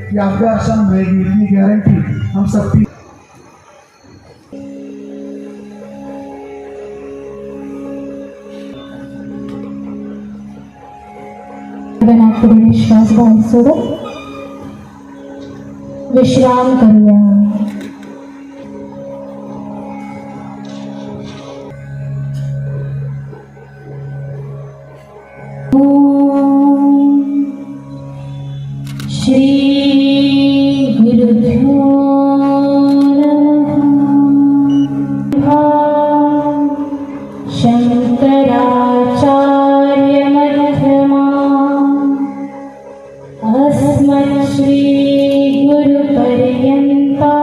कि आपका आसान रहेगी, इतनी गारंटी हम सबकी। विश्वास सोडत विश्राम करूया। श्री गुरुभ्यो नमः। शंकराचार्य मध्यमा अस्मत् श्री गुरुपर्यन्ता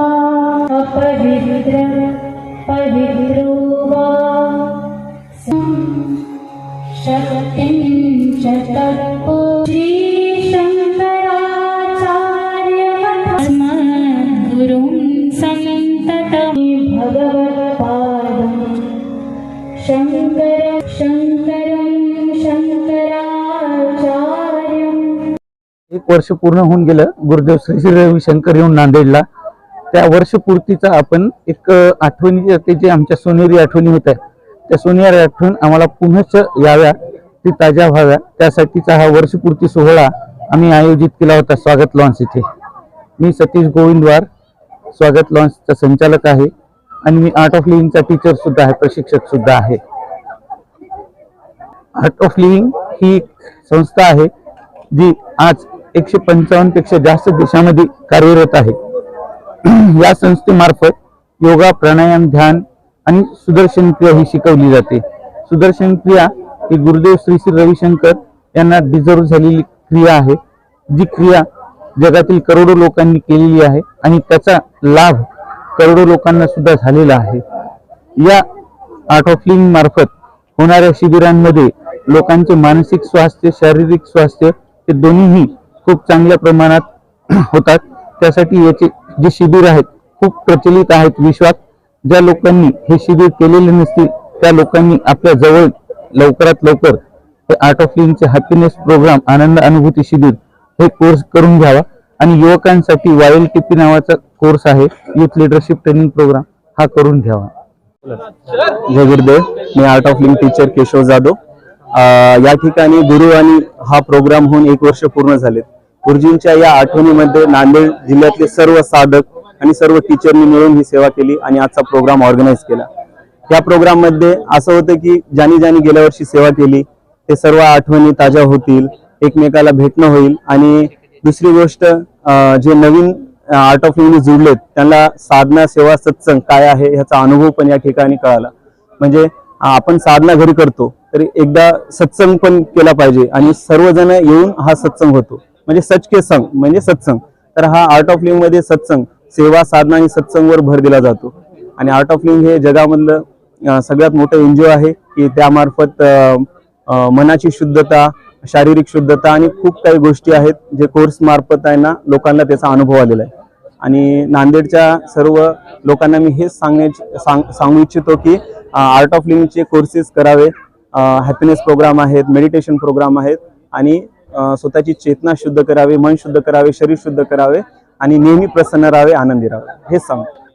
अपवित्र पवित्रो वा शक्तिं च तत्पो श्री शंकर शंकरं शंकराचार्यं। एक वर्ष पूर्ण होऊन गेलं गुरुदेव श्री श्री रविशंकर येऊन नांदेडला। त्या वर्षपूर्तीचा आपण एक आठवणी जे आमच्या सोनेरी आठवणी होत्या त्या सोनेरी आठवण आम्हाला पुन्हा याव्या, ती ताज्या व्हाव्या, त्यासाठीचा हा वर्षपूर्ती सोहळा आम्ही आयोजित केला होता स्वागत लॉन्स इथे। मी सतीश गोविंदवार स्वागत लॉन्सचा संचालक आहे आणि मी आर्ट ऑफ लिव्हिंगचा टीचर सुद्धा आहे, प्रशिक्षक सुद्धा आहे। आर्ट ऑफ लिव्हिंग ही संस्था आहे जी आज 155 पेक्षा जास्त देशांमध्ये कार्यरत आहे। या संस्थेमार्फत योगा, प्राणायाम, ध्यान आणि सुदर्शन क्रिया ही शिकवली जाते। सुदर्शन क्रिया ही गुरुदेव श्री श्री रविशंकर यांना डिझर्व झालेली क्रिया आहे, जी क्रिया जगातील करोडो लोकांनी केलेली आहे आणि त्याचा लाभ करोडो लोकांना सुद्धा झालेला आहे। या आर्ट ऑफ लिव्हिंग मार्फत होणाऱ्या शिबिरांमध्ये लोकांचे मानसिक स्वास्थ्य, शारीरिक स्वास्थ्य हे दोन्हीही खूप चांगल्या प्रमाणात होतात। त्यासाठी याचे जे शिबिर आहेत खूप प्रचलित आहेत विश्वात। ज्या लोकांनी हे शिबिर केलेले नसतील त्या लोकांनी आपल्या जवळ लवकरात लवकर हे आर्ट ऑफ लिव्हिंगचे हॅपीनेस प्रोग्राम, आनंद अनुभूती शिबिर हे कोर्स करून घ्यावा। आणि युवकांसाठी YLTP नावाचा कोर्स आहे, यूथ लीडरशिप ट्रेनिंग प्रोग्राम, हा करून घ्यावा। जय गुरुदेव, मी art of living teacher Keshav Jadhav. या ठिकाणी गुरुवाणी हा प्रोग्राम होऊन 1 वर्ष पूर्ण झाले। गुरुजींच्या या आठवणीमध्ये नांदेड जिल्ह्यातले सर्व साधक आणि सर्व टीचरनी मिळून ही सेवा केली आणि आजचा प्रोग्राम ऑर्गनाइज केला। या प्रोग्राम मध्ये असं होतं की ज्यांनी गेल्या वर्षी सेवा केली ते सर्व आठवणी ताज्या होतील, एकमेकाला भेटणं होईल आणि दुसरी गोष्ट जे नवीन आर्ट ऑफ लिव्हिंग जुळलेत त्यांना साधना, सेवा, सत्संग काय आहे ह्याचा अनुभव पण या ठिकाणी कळाला। म्हणजे आपण साधना घरी करतो तरी एकदा सत्संग पण केला पाहिजे आणि सर्वजण येऊन हा सत्संग होतो, म्हणजे सच के संग म्हणजे सत्संग। तर हा आर्ट ऑफ लिव्हिंग मध्ये सत्संग, सेवा, साधना आणि सत्संगवर भर दिला जातो। आणि आर्ट ऑफ लिव्हिंग हे जगामधलं सगळ्यात मोठं एनजीओ आहे की त्यामार्फत मनाची शुद्धता, शारीरिक शुद्धता आणि खूप काही गोष्टी आहेत जे कोर्स मार्फत आहे ना लोकांना त्याचा अनुभव आलेला आहे। आणि नांदेडच्या सर्व लोकांना मी हेच सांगू इच्छितो की आर्ट ऑफ लिव्हिंगचे कोर्सेस करावे। हॅपीनेस प्रोग्राम आहेत, मेडिटेशन प्रोग्राम आहेत आणि स्वतःची चेतना शुद्ध करावी, मन शुद्ध करावे, शरीर शुद्ध करावे आणि नेहमी प्रसन्न राहावे, आनंदी राहावे, हेच सांगतो।